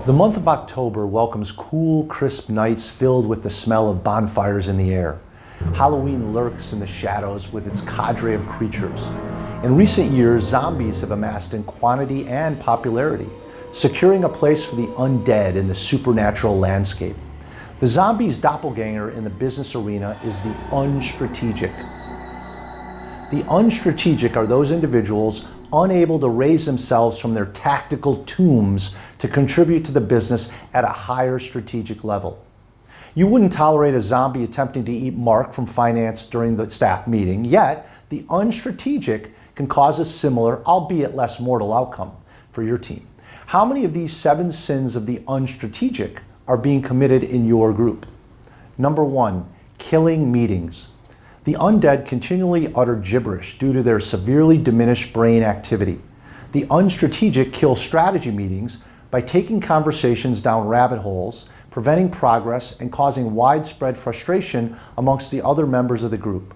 The month of October welcomes cool, crisp nights filled with the smell of bonfires in the air. Halloween lurks in the shadows with its cadre of creatures. In recent years, zombies have amassed in quantity and popularity, securing a place for the undead in the supernatural landscape. The zombie's doppelganger in the business arena is the UnStrategic. The UnStrategic are those individuals unable to raise themselves from their tactical tombs to contribute to the business at a higher strategic level. You wouldn't tolerate a zombie attempting to eat Mark from finance during the staff meeting, yet the UnStrategic can cause a similar, albeit less mortal outcome for your team. How many of these 7 sins of the UnStrategic are being committed in your group? Number 1, killing meetings. The undead continually utter gibberish due to their severely diminished brain activity. The UnStrategic kill strategy meetings by taking conversations down rabbit holes, preventing progress, and causing widespread frustration amongst the other members of the group.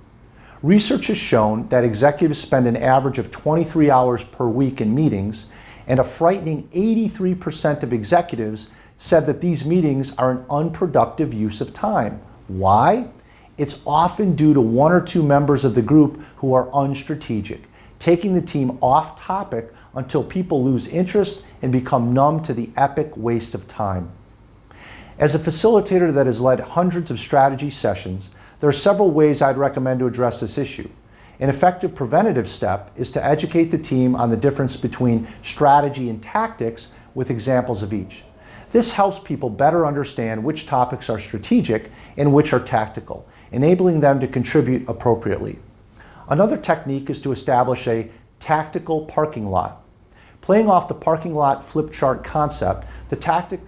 Research has shown that executives spend an average of 23 hours per week in meetings, and a frightening 83% of executives said that these meetings are an unproductive use of time. Why? It's often due to 1 or 2 members of the group who are unstrategic, taking the team off topic until people lose interest and become numb to the epic waste of time. As a facilitator that has led hundreds of strategy sessions, there are several ways I'd recommend to address this issue. An effective preventative step is to educate the team on the difference between strategy and tactics with examples of each. This helps people better understand which topics are strategic and which are tactical, enabling them to contribute appropriately. Another technique is to establish a tactical parking lot. Playing off the parking lot flip chart concept, the tactic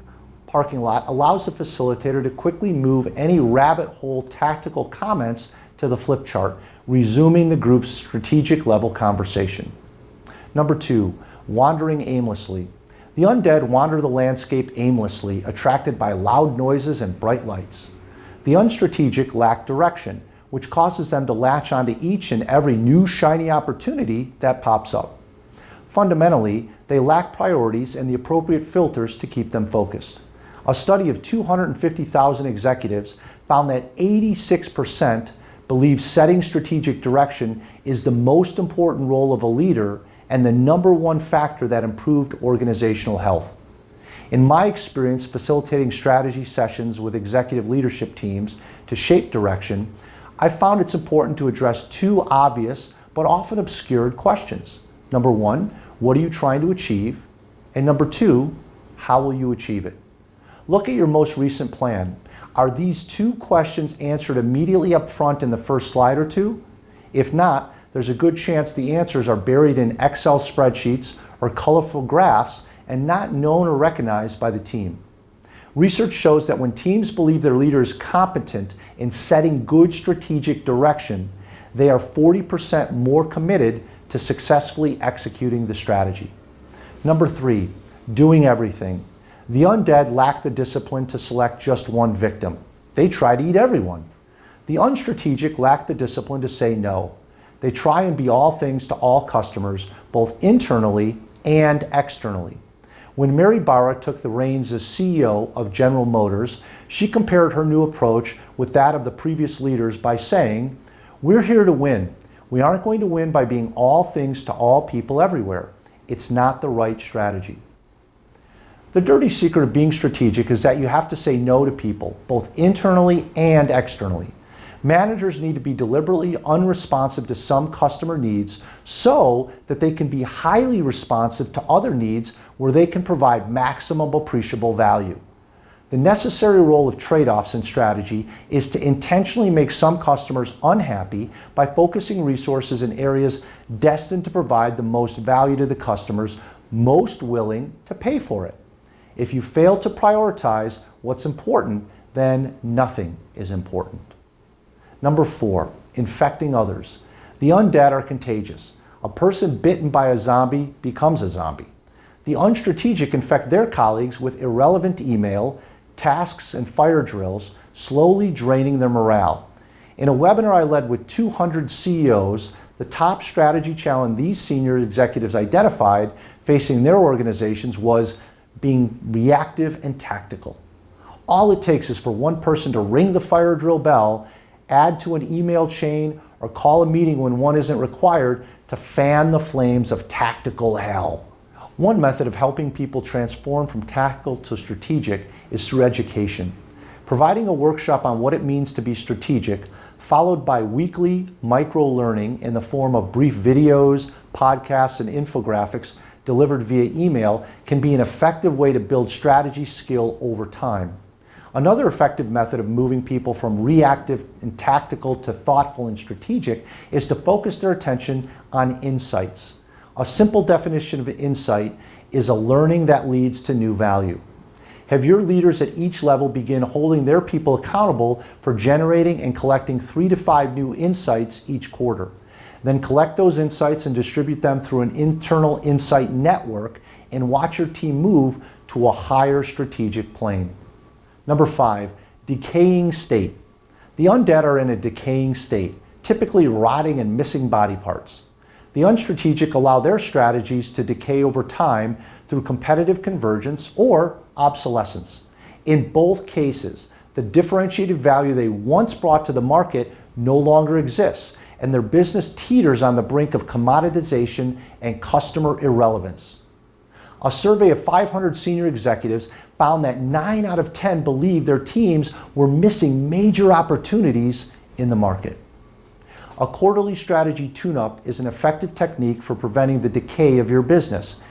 parking lot allows the facilitator to quickly move any rabbit hole tactical comments to the flip chart, resuming the group's strategic level conversation. Number 2, wandering aimlessly. The undead wander the landscape aimlessly, attracted by loud noises and bright lights. The UnStrategic lack direction, which causes them to latch onto each and every new shiny opportunity that pops up. Fundamentally, they lack priorities and the appropriate filters to keep them focused. A study of 250,000 executives found that 86% believe setting strategic direction is the most important role of a leader and the number 1 factor that improved organizational health. In my experience facilitating strategy sessions with executive leadership teams to shape direction, I found it's important to address 2 obvious but often obscured questions. Number 1, what are you trying to achieve? And number 2, how will you achieve it? Look at your most recent plan. Are these 2 questions answered immediately up front in the first slide or 2? If not, there's a good chance the answers are buried in Excel spreadsheets or colorful graphs and not known or recognized by the team. Research shows that when teams believe their leader is competent in setting good strategic direction, they are 40% more committed to successfully executing the strategy. Number 3, doing everything. The undead lack the discipline to select just one victim. They try to eat everyone. The UnStrategic lack the discipline to say no. They try and be all things to all customers, both internally and externally. When Mary Barra took the reins as CEO of General Motors, she compared her new approach with that of the previous leaders by saying, "We're here to win. We aren't going to win by being all things to all people everywhere. It's not the right strategy." The dirty secret of being strategic is that you have to say no to people, both internally and externally. Managers need to be deliberately unresponsive to some customer needs so that they can be highly responsive to other needs where they can provide maximum appreciable value. The necessary role of trade-offs in strategy is to intentionally make some customers unhappy by focusing resources in areas destined to provide the most value to the customers most willing to pay for it. If you fail to prioritize what's important, then nothing is important. Number 4, infecting others. The undead are contagious. A person bitten by a zombie becomes a zombie. The UnStrategic infect their colleagues with irrelevant email, tasks, and fire drills, slowly draining their morale. In a webinar I led with 200 CEOs, the top strategy challenge these senior executives identified facing their organizations was being reactive and tactical. All it takes is for one person to ring the fire drill bell, add to an email chain, or call a meeting when one isn't required to fan the flames of tactical hell. One method of helping people transform from tactical to strategic is through education. Providing a workshop on what it means to be strategic, followed by weekly micro-learning in the form of brief videos, podcasts, and infographics delivered via email can be an effective way to build strategy skill over time. Another effective method of moving people from reactive and tactical to thoughtful and strategic is to focus their attention on insights. A simple definition of insight is a learning that leads to new value. Have your leaders at each level begin holding their people accountable for generating and collecting 3 to 5 new insights each quarter. Then collect those insights and distribute them through an internal insight network and watch your team move to a higher strategic plane. Number 5, decaying state. The undead are in a decaying state, typically rotting and missing body parts. The unstrategic allow their strategies to decay over time through competitive convergence or obsolescence. In both cases, the differentiated value they once brought to the market no longer exists, and their business teeters on the brink of commoditization and customer irrelevance. A survey of 500 senior executives found that 9 out of 10 believed their teams were missing major opportunities in the market. A quarterly strategy tune-up is an effective technique for preventing the decay of your business.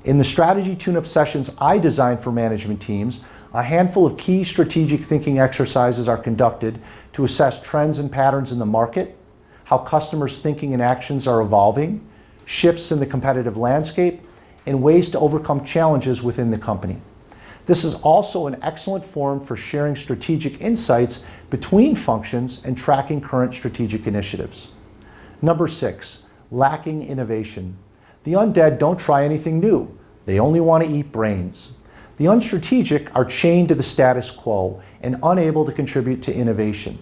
In the strategy tune-up sessions I design for management teams, a handful of key strategic thinking exercises are conducted to assess trends and patterns in the market, how customers' thinking and actions are evolving, shifts in the competitive landscape, and ways to overcome challenges within the company. This is also an excellent forum for sharing strategic insights between functions and tracking current strategic initiatives. Number 6, lacking innovation. The undead don't try anything new. They only want to eat brains. The unstrategic are chained to the status quo and unable to contribute to innovation.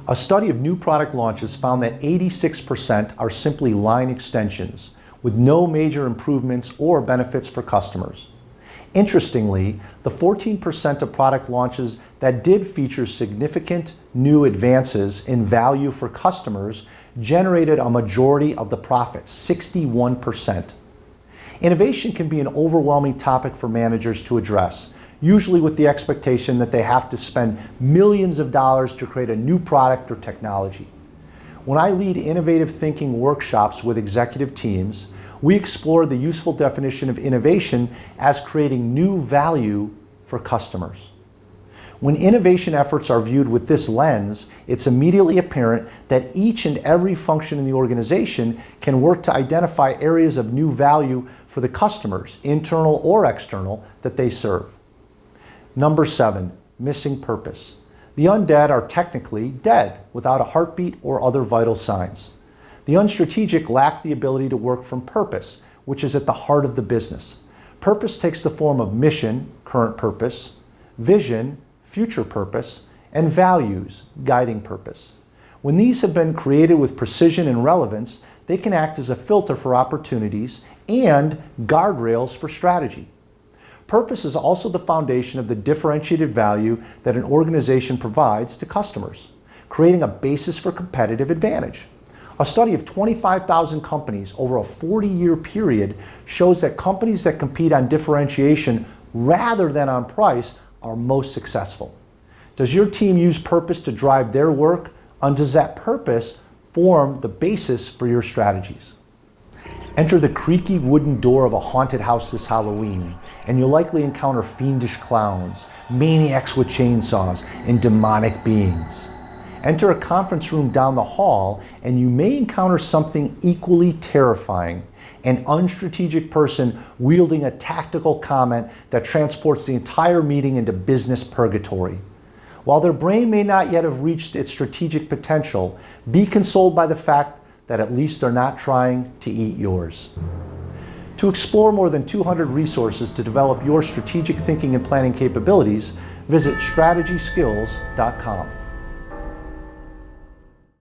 A study of new product launches found that 86% are simply line extensions with no major improvements or benefits for customers. Interestingly, the 14% of product launches that did feature significant new advances in value for customers generated a majority of the profits, 61%. Innovation can be an overwhelming topic for managers to address, usually with the expectation that they have to spend millions of dollars to create a new product or technology. When I lead innovative thinking workshops with executive teams, we explore the useful definition of innovation as creating new value for customers. When innovation efforts are viewed with this lens, it's immediately apparent that each and every function in the organization can work to identify areas of new value for the customers, internal or external, that they serve. Number 7, missing purpose. The undead are technically dead without a heartbeat or other vital signs. The unstrategic lack the ability to work from purpose, which is at the heart of the business. Purpose takes the form of mission, current purpose, vision, future purpose, and values, guiding purpose. When these have been created with precision and relevance, they can act as a filter for opportunities and guardrails for strategy. Purpose is also the foundation of the differentiated value that an organization provides to customers, creating a basis for competitive advantage. A study of 25,000 companies over a 40-year period shows that companies that compete on differentiation rather than on price are most successful. Does your team use purpose to drive their work, and does that purpose form the basis for your strategies? Enter the creaky wooden door of a haunted house this Halloween, and you'll likely encounter fiendish clowns, maniacs with chainsaws, and demonic beings. Enter a conference room down the hall, and you may encounter something equally terrifying, an unstrategic person wielding a tactical comment that transports the entire meeting into business purgatory. While their brain may not yet have reached its strategic potential, be consoled by the fact that at least they're not trying to eat yours. To explore more than 200 resources to develop your strategic thinking and planning capabilities, visit strategyskills.com.